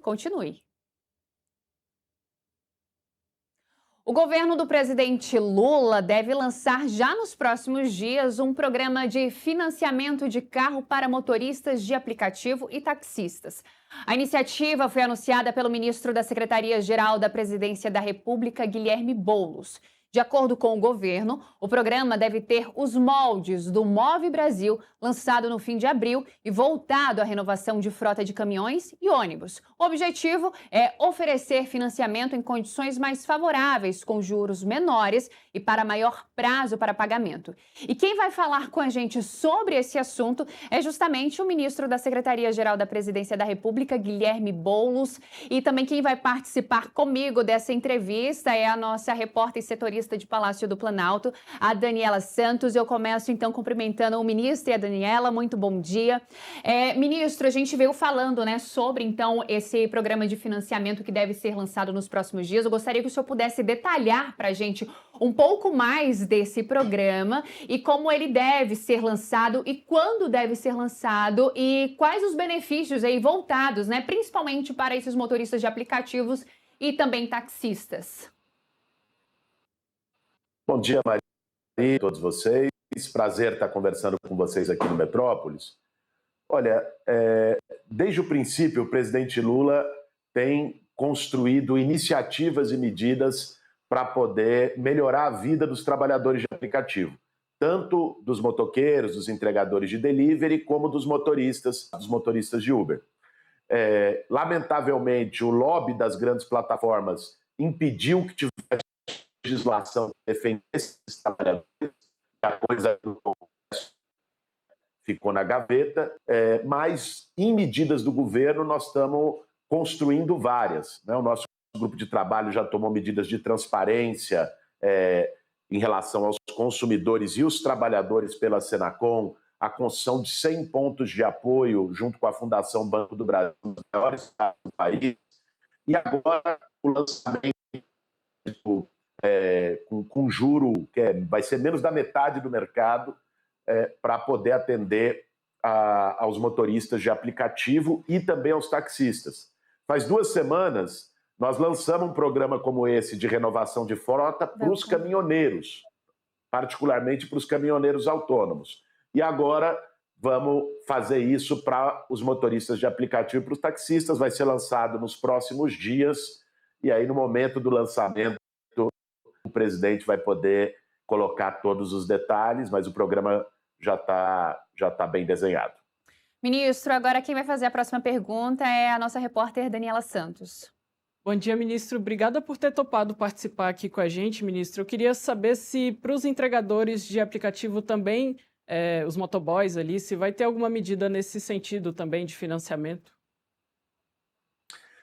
Continue. O governo do presidente Lula deve lançar já nos próximos dias um programa de financiamento de carro para motoristas de aplicativo e taxistas. A iniciativa foi anunciada pelo ministro da Secretaria-Geral da Presidência da República, Guilherme Boulos. De acordo com o governo, o programa deve ter os moldes do Move Brasil, lançado no fim de abril e voltado à renovação de frota de caminhões e ônibus. O objetivo é oferecer financiamento em condições mais favoráveis, com juros menores e para maior prazo para pagamento. E quem vai falar com a gente sobre esse assunto é justamente o ministro da Secretaria-Geral da Presidência da República, Guilherme Boulos, e também quem vai participar comigo dessa entrevista é a nossa repórter e setorista de Palácio do Planalto, a Daniela Santos. Eu começo então cumprimentando o ministro e a Daniela. Muito bom dia. Ministro, a gente veio falando, sobre então esse programa de financiamento que deve ser lançado nos próximos dias. Eu gostaria que o senhor pudesse detalhar para a gente um pouco mais desse programa e como ele deve ser lançado e quando deve ser lançado e quais os benefícios aí voltados, principalmente para esses motoristas de aplicativos e também taxistas. Bom dia, Maria, e todos vocês. Prazer estar conversando com vocês aqui no Metrópolis. Olha, desde o princípio, o presidente Lula tem construído iniciativas e medidas para poder melhorar a vida dos trabalhadores de aplicativo, tanto dos motoqueiros, dos entregadores de delivery, como dos motoristas de Uber. Lamentavelmente, o lobby das grandes plataformas impediu que tivesse legislação que defendesse esses trabalhadores, a coisa do Congresso ficou na gaveta, mas em medidas do governo nós estamos construindo várias. O nosso grupo de trabalho já tomou medidas de transparência em relação aos consumidores e os trabalhadores pela Senacom, a construção de 100 pontos de apoio junto com a Fundação Banco do Brasil, nos maiores estados do país, e agora o lançamento com juro que vai ser menos da metade do mercado para poder atender aos motoristas de aplicativo e também aos taxistas. Faz 2 semanas, nós lançamos um programa como esse de renovação de frota para os caminhoneiros, particularmente para os caminhoneiros autônomos. E agora vamos fazer isso para os motoristas de aplicativo e para os taxistas. Vai ser lançado nos próximos dias e aí no momento do lançamento o presidente vai poder colocar todos os detalhes, mas o programa já tá bem desenhado. Ministro, agora quem vai fazer a próxima pergunta é a nossa repórter Daniela Santos. Bom dia, ministro. Obrigada por ter topado participar aqui com a gente, ministro. Eu queria saber se para os entregadores de aplicativo também, os motoboys ali, se vai ter alguma medida nesse sentido também de financiamento.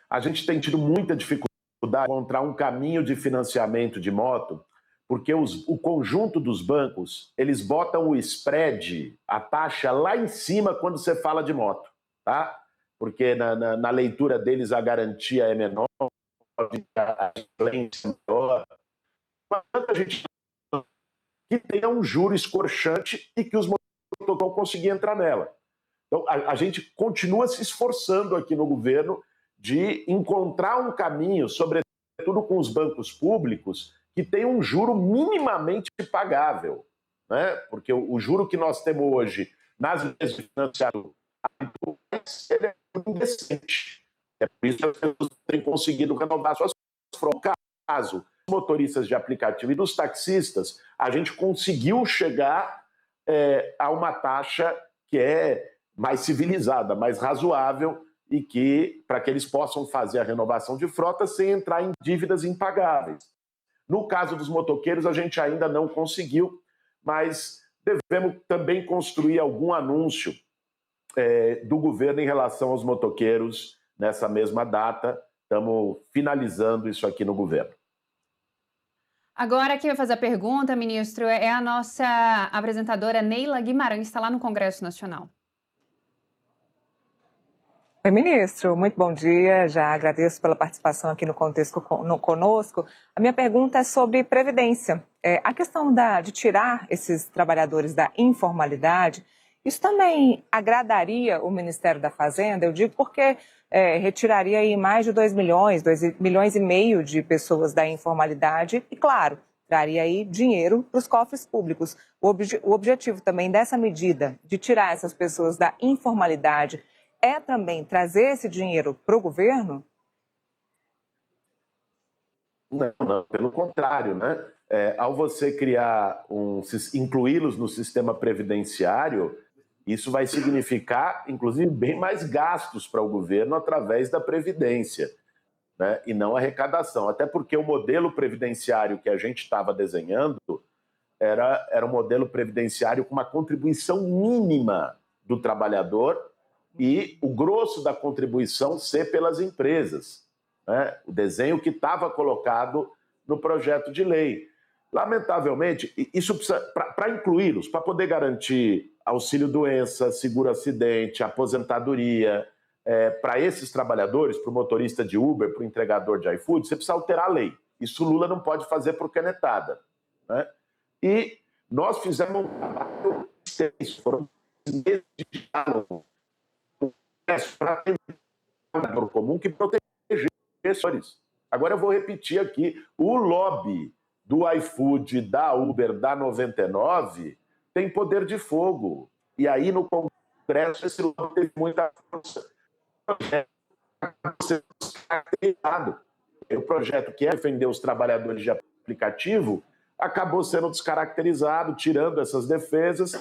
A gente tem tido muita dificuldade de encontrar um caminho de financiamento de moto, porque o conjunto dos bancos, eles botam o spread, a taxa lá em cima quando você fala de moto, tá? Porque na leitura deles a garantia é menor, a excelência é menor. Mas a gente que tenha um juro escorchante e que os motoristas vão conseguir entrar nela. Então, a gente continua se esforçando aqui no governo de encontrar um caminho, sobretudo com os bancos públicos, que tenha um juro minimamente pagável, Porque o juro que nós temos hoje nas linhas de financiamento ele é indecente. É por isso que as pessoas têm conseguido renovar suas frotas. No caso dos motoristas de aplicativo e dos taxistas, a gente conseguiu chegar a uma taxa que é mais civilizada, mais razoável, e que para que eles possam fazer a renovação de frota sem entrar em dívidas impagáveis. No caso dos motoqueiros, a gente ainda não conseguiu, mas devemos também construir algum anúncio do governo em relação aos motoqueiros nessa mesma data. Estamos finalizando isso aqui no governo. Agora, quem vai fazer a pergunta, ministro, é a nossa apresentadora Neila Guimarães, está lá no Congresso Nacional. Oi, ministro, muito bom dia. Já agradeço pela participação aqui no Contexto conosco. A minha pergunta é sobre previdência. A questão de tirar esses trabalhadores da informalidade, isso também agradaria o Ministério da Fazenda? Eu digo porque retiraria aí mais de 2 milhões, 2 milhões e meio de pessoas da informalidade e, claro, traria aí dinheiro para os cofres públicos. O objetivo também dessa medida de tirar essas pessoas da informalidade é também trazer esse dinheiro para o governo? Não, pelo contrário, né? Ao você incluí-los no sistema previdenciário, isso vai significar, inclusive, bem mais gastos para o governo através da Previdência, né? E não arrecadação. Até porque o modelo previdenciário que a gente estava desenhando era um modelo previdenciário com uma contribuição mínima do trabalhador e o grosso da contribuição ser pelas empresas, né? O desenho que estava colocado no projeto de lei. Lamentavelmente, isso precisa, para incluí-los, para poder garantir auxílio-doença, seguro-acidente, aposentadoria, para esses trabalhadores, para o motorista de Uber, para o entregador de iFood, você precisa alterar a lei. Isso o Lula não pode fazer por canetada, né? E nós fizemos um trabalho extenso, foram meses de diálogo para tentar um comum que proteger pessoas. Agora eu vou repetir aqui, o lobby do iFood, da Uber, da 99, tem poder de fogo. E aí no Congresso esse lobby teve muita força. O projeto que é defender os trabalhadores de aplicativo acabou sendo descaracterizado, tirando essas defesas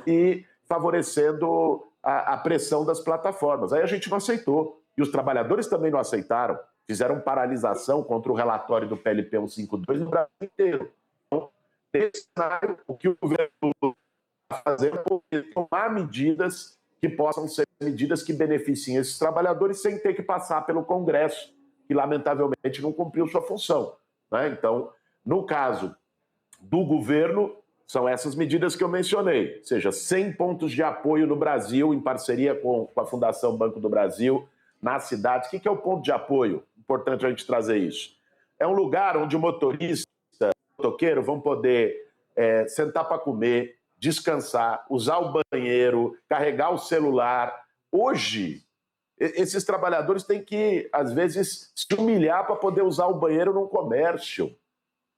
e favorecendo a pressão das plataformas. Aí a gente não aceitou. E os trabalhadores também não aceitaram. Fizeram paralisação contra o relatório do PLP 152 no Brasil inteiro. Então, nesse cenário, o que o governo está fazendo é tomar medidas que possam ser medidas que beneficiem esses trabalhadores sem ter que passar pelo Congresso, que lamentavelmente não cumpriu sua função, né? Então, no caso do governo, são essas medidas que eu mencionei, ou seja, 100 pontos de apoio no Brasil, em parceria com a Fundação Banco do Brasil, nas cidades. O que é o ponto de apoio? Importante a gente trazer isso. É um lugar onde o motorista, o motoqueiro vão poder sentar para comer, descansar, usar o banheiro, carregar o celular. Hoje, esses trabalhadores têm que, às vezes, se humilhar para poder usar o banheiro num comércio,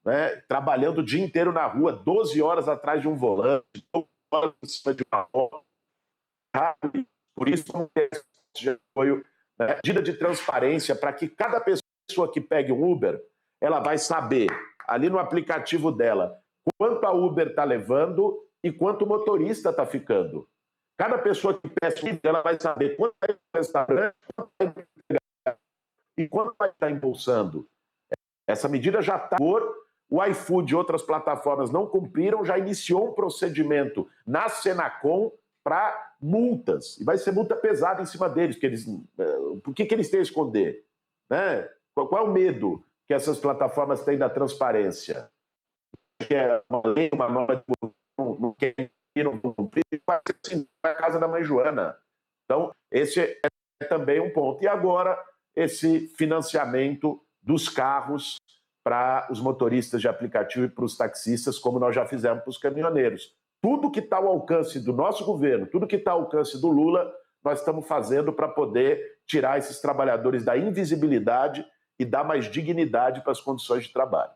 né? Trabalhando o dia inteiro na rua, 12 horas atrás de um volante, 12 horas em cima de uma roda. Por isso, um de apoio, né? Medida de transparência para que cada pessoa que pegue um Uber, ela vai saber, ali no aplicativo dela, quanto a Uber está levando e quanto o motorista está ficando. Cada pessoa que peça um Uber, ela vai saber quanto vai no restaurante, quanto vai entregar e quanto vai estar impulsando. Essa medida já está por. O iFood e outras plataformas não cumpriram, já iniciou um procedimento na Senacom para multas. E vai ser multa pesada em cima deles. Por que eles têm a esconder? Né? Qual é o medo que essas plataformas têm da transparência? Que é uma lei, uma norma não cumprir, vai a casa da mãe Joana. Então, esse é também um ponto. E agora, esse financiamento dos carros para os motoristas de aplicativo e para os taxistas, como nós já fizemos para os caminhoneiros. Tudo que está ao alcance do nosso governo, tudo que está ao alcance do Lula, nós estamos fazendo para poder tirar esses trabalhadores da invisibilidade e dar mais dignidade para as condições de trabalho.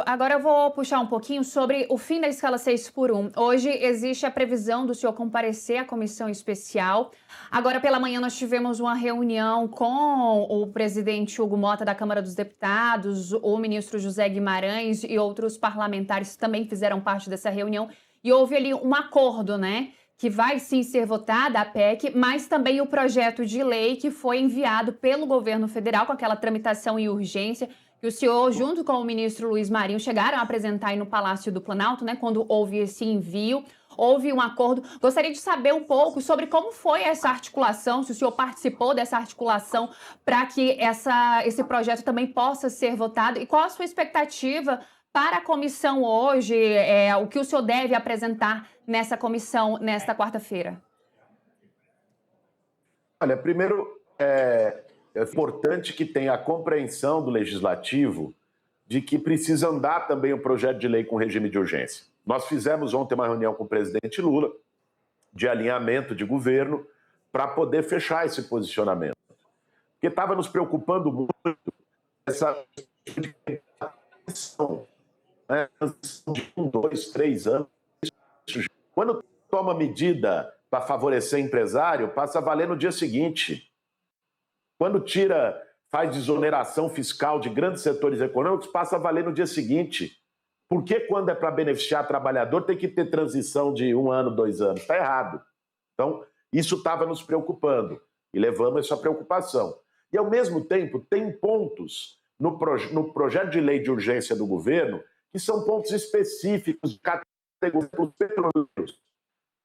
Agora eu vou puxar um pouquinho sobre o fim da escala 6x1. Hoje existe a previsão do senhor comparecer à comissão especial. Agora pela manhã nós tivemos uma reunião com o presidente Hugo Mota da Câmara dos Deputados, o ministro José Guimarães e outros parlamentares também fizeram parte dessa reunião. E houve ali um acordo, né? Que vai sim ser votada a PEC, mas também o projeto de lei que foi enviado pelo governo federal com aquela tramitação em urgência, que o senhor, junto com o ministro Luiz Marinho, chegaram a apresentar aí no Palácio do Planalto, né, quando houve esse envio, houve um acordo. Gostaria de saber um pouco sobre como foi essa articulação, se o senhor participou dessa articulação para que esse projeto também possa ser votado e qual a sua expectativa para a comissão hoje, o que o senhor deve apresentar nessa comissão nesta quarta-feira? Olha, primeiro, é importante que tenha a compreensão do Legislativo de que precisa andar também o projeto de lei com regime de urgência. Nós fizemos ontem uma reunião com o presidente Lula de alinhamento de governo para poder fechar esse posicionamento. Porque estava nos preocupando muito essa transição, né? De 1, 2, 3 anos. Quando toma medida para favorecer empresário, passa a valer no dia seguinte. Quando faz desoneração fiscal de grandes setores econômicos, passa a valer no dia seguinte. Por que quando é para beneficiar trabalhador tem que ter transição de 1 ano, 2 anos? Está errado. Então, isso estava nos preocupando e levamos essa preocupação. E, ao mesmo tempo, tem pontos no projeto de lei de urgência do governo que são pontos específicos de categoria para os petroleiros.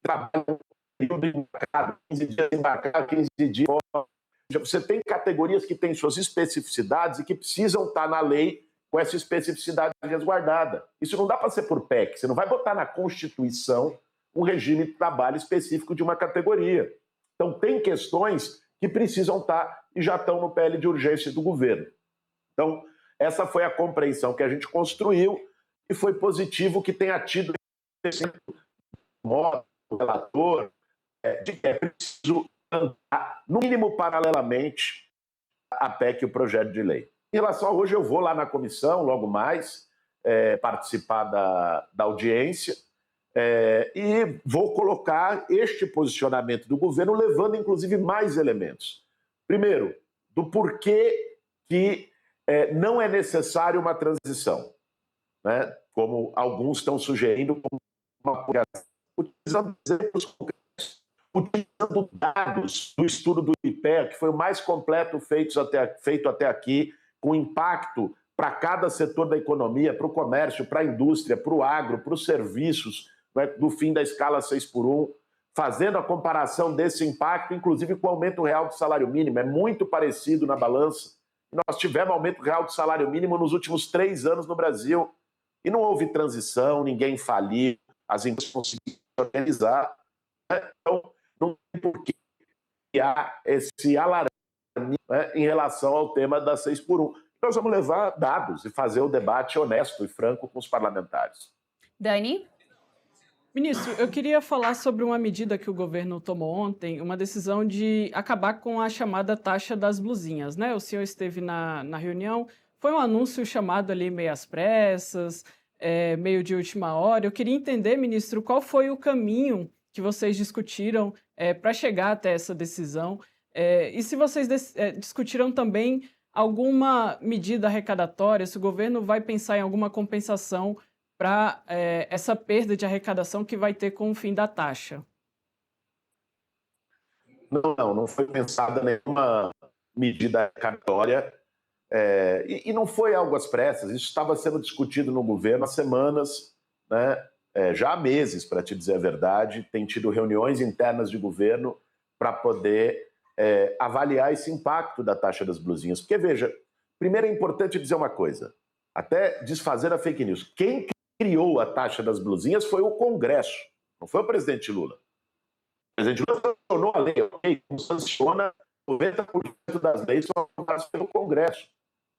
Trabalham período embarcado, 15 dias embarcado, 15 dias fora. Você tem categorias que têm suas especificidades e que precisam estar na lei com essa especificidade resguardada. Isso não dá para ser por PEC. Você não vai botar na Constituição um regime de trabalho específico de uma categoria. Então, tem questões que precisam estar e já estão no PL de urgência do governo. Então, essa foi a compreensão que a gente construiu e foi positivo que tenha tido o relator de que é preciso andar, no mínimo paralelamente, a PEC e o projeto de lei. Em relação a hoje, eu vou lá na comissão, logo mais, participar da audiência e vou colocar este posicionamento do governo, levando, inclusive, mais elementos. Primeiro, do porquê que não é necessário uma transição, né? Como alguns estão sugerindo, como uma apoiação, utilizando exemplos concretos, utilizando dados do estudo do IPEA, que foi o mais completo feito até aqui, com impacto para cada setor da economia, para o comércio, para a indústria, para o agro, para os serviços, né, do fim da escala 6x1, fazendo a comparação desse impacto, inclusive com o aumento real do salário mínimo. É muito parecido na balança. Nós tivemos aumento real do salário mínimo nos últimos 3 anos no Brasil. E não houve transição, ninguém faliu, as empresas conseguiram organizar. Então, não tem por que criar esse alarme, né, em relação ao tema da 6x1. Nós vamos levar dados e fazer o debate honesto e franco com os parlamentares. Dani? Ministro, eu queria falar sobre uma medida que o governo tomou ontem, uma decisão de acabar com a chamada taxa das blusinhas, né? O senhor esteve na reunião, foi um anúncio chamado ali meio às pressas, meio de última hora. Eu queria entender, ministro, qual foi o caminho que vocês discutiram para chegar até essa decisão e se vocês discutiram também alguma medida arrecadatória, se o governo vai pensar em alguma compensação para essa perda de arrecadação que vai ter com o fim da taxa. Não foi pensada nenhuma medida arrecadatória e não foi algo às pressas. Isso estava sendo discutido no governo há semanas, né? Já há meses, para te dizer a verdade. Tem tido reuniões internas de governo para poder avaliar esse impacto da taxa das blusinhas. Porque, veja, primeiro é importante dizer uma coisa, até desfazer a fake news. Quem criou a taxa das blusinhas foi o Congresso, não foi o presidente Lula. O presidente Lula sancionou a lei, ok? Sanciona 90% das leis são aprovadas pelo Congresso,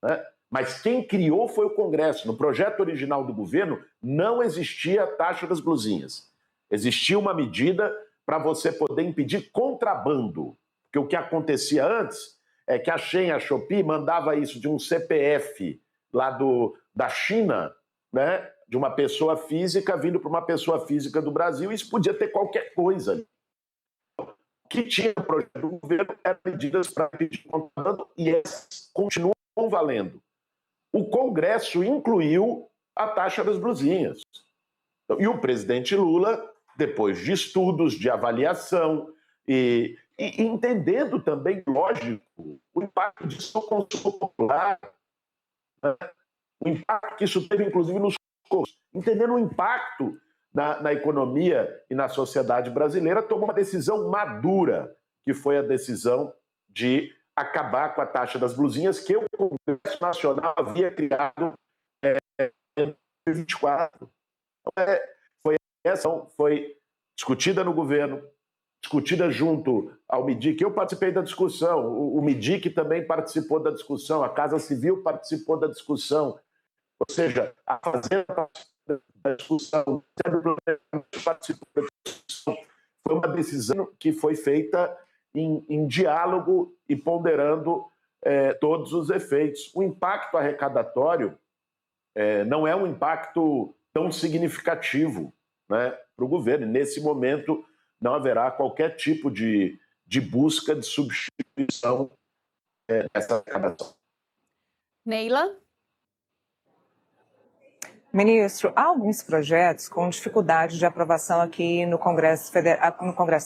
né? Mas quem criou foi o Congresso. No projeto original do governo não existia a taxa das blusinhas. Existia uma medida para você poder impedir contrabando. Porque o que acontecia antes é que a Shein, a Shopee, mandava isso de um CPF lá da China, né, de uma pessoa física vindo para uma pessoa física do Brasil, e isso podia ter qualquer coisa. O que tinha no projeto do governo eram medidas para impedir contrabando e essas continuam valendo. O Congresso incluiu a taxa das blusinhas. E o presidente Lula, depois de estudos, de avaliação e entendendo também, lógico, o impacto disso no consumo popular, né? O impacto que isso teve, inclusive, nos custos. Entendendo o impacto na economia e na sociedade brasileira, tomou uma decisão madura, que foi a decisão de acabar com a taxa das blusinhas que o Congresso Nacional havia criado em 2024. Então, foi discutida no governo, discutida junto ao MIDIC. Eu participei da discussão, o MIDIC também participou da discussão, a Casa Civil participou da discussão, ou seja, a Fazenda participou da discussão, o Ministério do Governo participou da discussão. Foi uma decisão que foi feita em diálogo e ponderando todos os efeitos. O impacto arrecadatório não é um impacto tão significativo, né, para o governo. Nesse momento, não haverá qualquer tipo de busca de substituição dessa arrecadação. Neila? Ministro, há alguns projetos com dificuldade de aprovação aqui no Congresso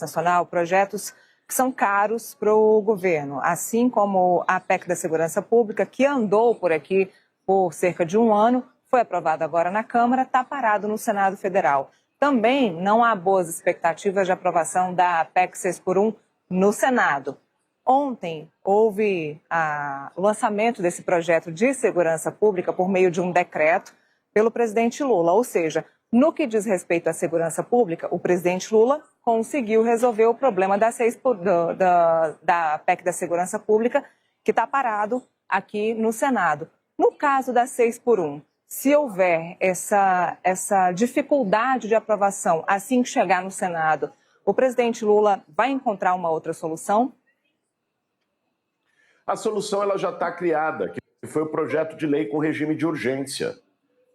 Nacional, projetos que são caros para o governo, assim como a PEC da Segurança Pública, que andou por aqui por cerca de um ano, foi aprovado agora na Câmara, está parado no Senado Federal. Também não há boas expectativas de aprovação da PEC 6x1 no Senado. Ontem houve o lançamento desse projeto de segurança pública por meio de um decreto pelo presidente Lula, ou seja, no que diz respeito à segurança pública, o presidente Lula conseguiu resolver o problema da PEC da Segurança Pública, que está parado aqui no Senado. No caso da 6x1, se houver essa dificuldade de aprovação assim que chegar no Senado, o presidente Lula vai encontrar uma outra solução? A solução ela já está criada, que foi o projeto de lei com regime de urgência,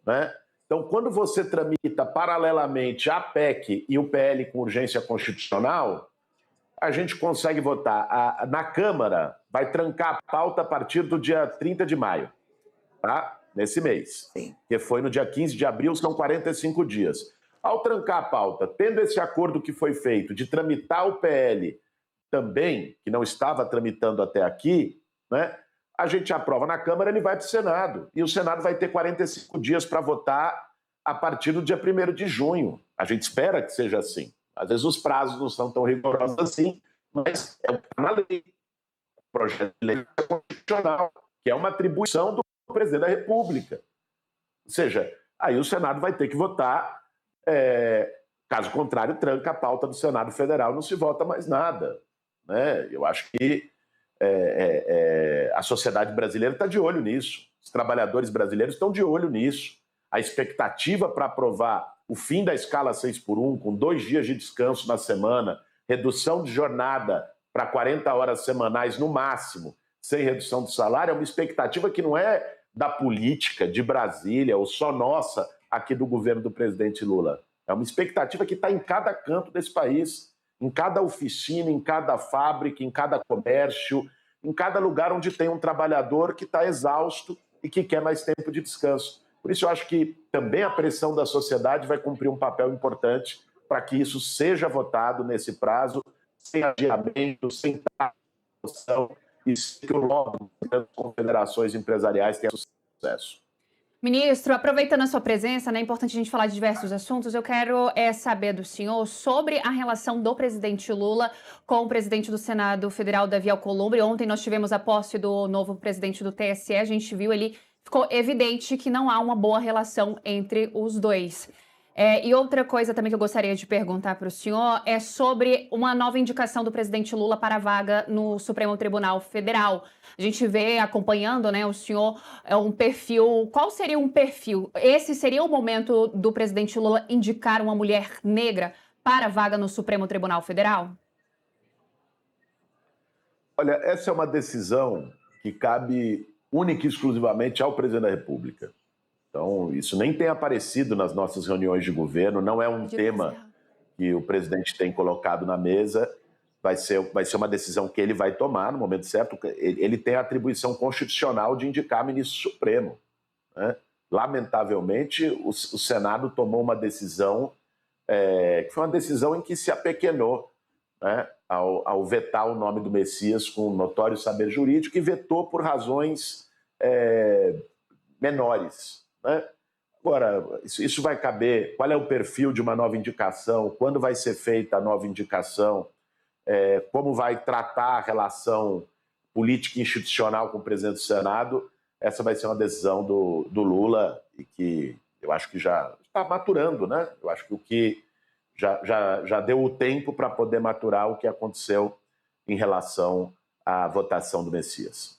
né? Então, quando você tramita paralelamente a PEC e o PL com urgência constitucional, a gente consegue votar. Na Câmara, vai trancar a pauta a partir do dia 30 de maio, tá? Nesse mês. Sim. Que foi no dia 15 de abril, são 45 dias. Ao trancar a pauta, tendo esse acordo que foi feito de tramitar o PL também, que não estava tramitando até aqui, né? A gente aprova na Câmara, ele vai para o Senado. E o Senado vai ter 45 dias para votar a partir do dia 1º de junho. A gente espera que seja assim. Às vezes os prazos não são tão rigorosos assim, mas é o que está na lei. O projeto de lei é constitucional, que é uma atribuição do presidente da República. Ou seja, aí o Senado vai ter que votar, caso contrário, tranca a pauta do Senado Federal, não se vota mais nada, né? Eu acho que a sociedade brasileira está de olho nisso, os trabalhadores brasileiros estão de olho nisso. A expectativa para aprovar o fim da escala 6x1, com 2 dias de descanso na semana, redução de jornada para 40 horas semanais no máximo, sem redução de salário, é uma expectativa que não é da política de Brasília ou só nossa aqui do governo do presidente Lula. É uma expectativa que está em cada canto desse país, em cada oficina, em cada fábrica, em cada comércio, em cada lugar onde tem um trabalhador que está exausto e que quer mais tempo de descanso. Por isso eu acho que também a pressão da sociedade vai cumprir um papel importante para que isso seja votado nesse prazo, sem adiamento, sem discussão, e que o lobby das confederações empresariais tenha sucesso. Ministro, aproveitando a sua presença, né, é importante a gente falar de diversos assuntos. Eu quero saber do senhor sobre a relação do presidente Lula com o presidente do Senado Federal, Davi Alcolumbre. Ontem nós tivemos a posse do novo presidente do TSE, a gente viu ali, ficou evidente que não há uma boa relação entre os dois. E outra coisa também que eu gostaria de perguntar para o senhor é sobre uma nova indicação do presidente Lula para a vaga no Supremo Tribunal Federal. A gente vê acompanhando, né, o senhor um perfil. Qual seria um perfil? Esse seria o momento do presidente Lula indicar uma mulher negra para a vaga no Supremo Tribunal Federal? Olha, essa é uma decisão que cabe única e exclusivamente ao presidente da República. Então, isso nem tem aparecido nas nossas reuniões de governo, não é um tema que o presidente tem colocado na mesa, vai ser uma decisão que ele vai tomar no momento certo. Ele tem a atribuição constitucional de indicar ministro supremo, né? Lamentavelmente, o Senado tomou uma decisão que foi uma decisão em que se apequenou, né, ao vetar o nome do Messias com notório saber jurídico, e vetou por razões menores, né? Agora, isso vai caber. Qual é o perfil de uma nova indicação? Quando vai ser feita a nova indicação? Como vai tratar a relação política e institucional com o presidente do Senado? Essa vai ser uma decisão do Lula, e que eu acho que já está maturando, né? Eu acho que o que já deu o tempo para poder maturar o que aconteceu em relação à votação do Messias.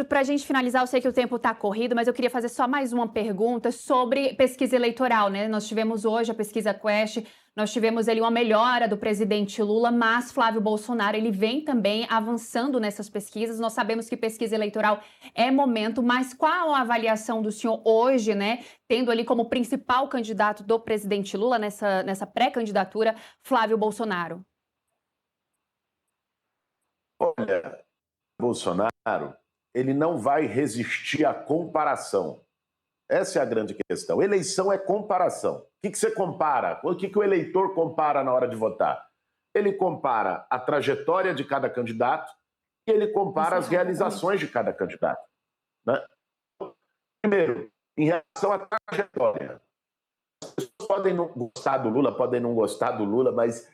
Para a gente finalizar, eu sei que o tempo está corrido, mas eu queria fazer só mais uma pergunta sobre pesquisa eleitoral, né? Nós tivemos hoje a pesquisa Quest, nós tivemos ali uma melhora do presidente Lula, mas Flávio Bolsonaro, ele vem também avançando nessas pesquisas. Nós sabemos que pesquisa eleitoral é momento, mas qual a avaliação do senhor hoje, né? Tendo ali como principal candidato do presidente Lula nessa pré-candidatura, Flávio Bolsonaro? Olha, Bolsonaro, ele não vai resistir à comparação. Essa é a grande questão. Eleição é comparação. O que você compara? O que o eleitor compara na hora de votar? Ele compara a trajetória de cada candidato e ele compara as realizações de cada candidato. Né? Primeiro, em relação à trajetória. As pessoas podem não gostar do Lula, podem não gostar do Lula, mas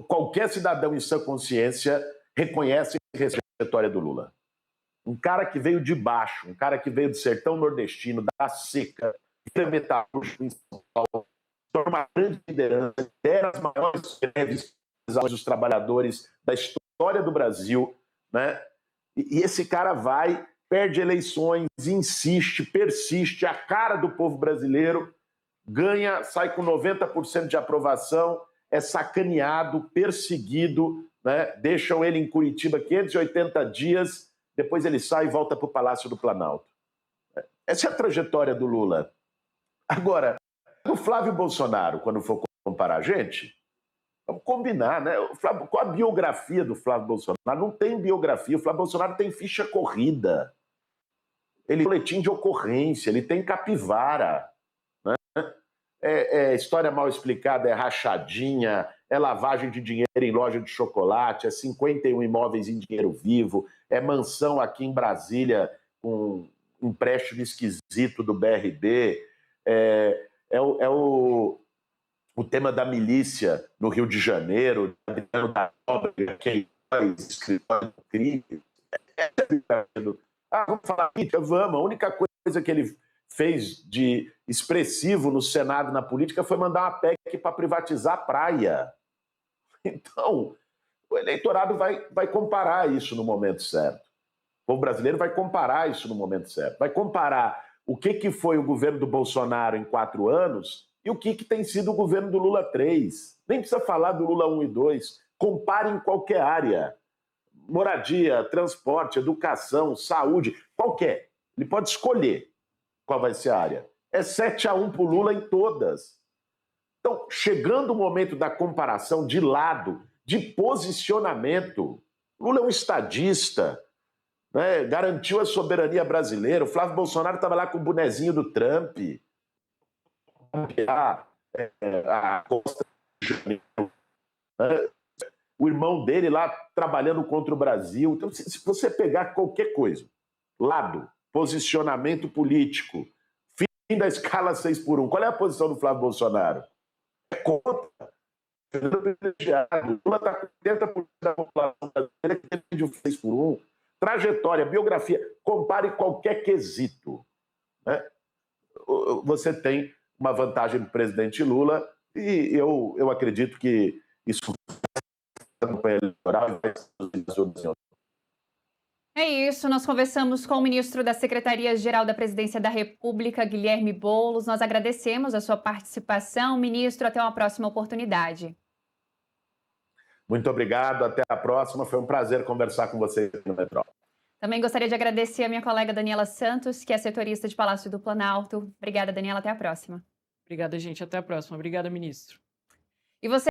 qualquer cidadão em sã consciência reconhece a trajetória do Lula. Um cara que veio de baixo, um cara que veio do sertão nordestino, da seca, metalúrgico em São Paulo, uma grande liderança, lidera as maiores greves dos trabalhadores da história do Brasil, né? E esse cara vai, perde eleições, insiste, persiste, a cara do povo brasileiro, ganha, sai com 90% de aprovação, é sacaneado, perseguido, né? Deixam ele em Curitiba 580 dias, depois ele sai e volta para o Palácio do Planalto. Essa é a trajetória do Lula. Agora, o Flávio Bolsonaro, quando for comparar, gente, vamos combinar, né? Qual a biografia do Flávio Bolsonaro? Não tem biografia. O Flávio Bolsonaro tem ficha corrida. Ele tem boletim de ocorrência, ele tem capivara. Né? É história mal explicada, é rachadinha, é lavagem de dinheiro em loja de chocolate, é 51 imóveis em dinheiro vivo, é mansão aqui em Brasília com empréstimo esquisito do BRB, o tema da milícia no Rio de Janeiro, da obra, que é escritório do crime. Vamos falar, vamos. A única coisa que ele fez de expressivo no Senado, na política, foi mandar uma PEC para privatizar a praia. Então, o eleitorado vai comparar isso no momento certo. O povo brasileiro vai comparar isso no momento certo. Vai comparar o que foi o governo do Bolsonaro em 4 anos e o que tem sido o governo do Lula 3. Nem precisa falar do Lula 1 e 2. Compare em qualquer área. Moradia, transporte, educação, saúde, qualquer. Ele pode escolher qual vai ser a área. É 7-1 para o Lula em todas. Então, chegando o momento da comparação de lado, de posicionamento, Lula é um estadista, né? Garantiu a soberania brasileira. O Flávio Bolsonaro estava lá com o bonezinho do Trump. O irmão dele lá trabalhando contra o Brasil. Então, se você pegar qualquer coisa, lado, posicionamento político, fim da escala 6x1, qual é a posição do Flávio Bolsonaro? É contra. O Lula está com 80% da população brasileira que defende o 6x1. Trajetória, biografia, compare qualquer quesito. Né? Você tem uma vantagem do presidente Lula e eu acredito que isso é isso, nós conversamos com o ministro da Secretaria-Geral da Presidência da República, Guilherme Boulos. Nós agradecemos a sua participação. Ministro, até uma próxima oportunidade. Muito obrigado, até a próxima. Foi um prazer conversar com você aqui no Metrópole. Também gostaria de agradecer a minha colega Daniela Santos, que é setorista de Palácio do Planalto. Obrigada, Daniela, até a próxima. Obrigada, gente, até a próxima. Obrigada, ministro. E você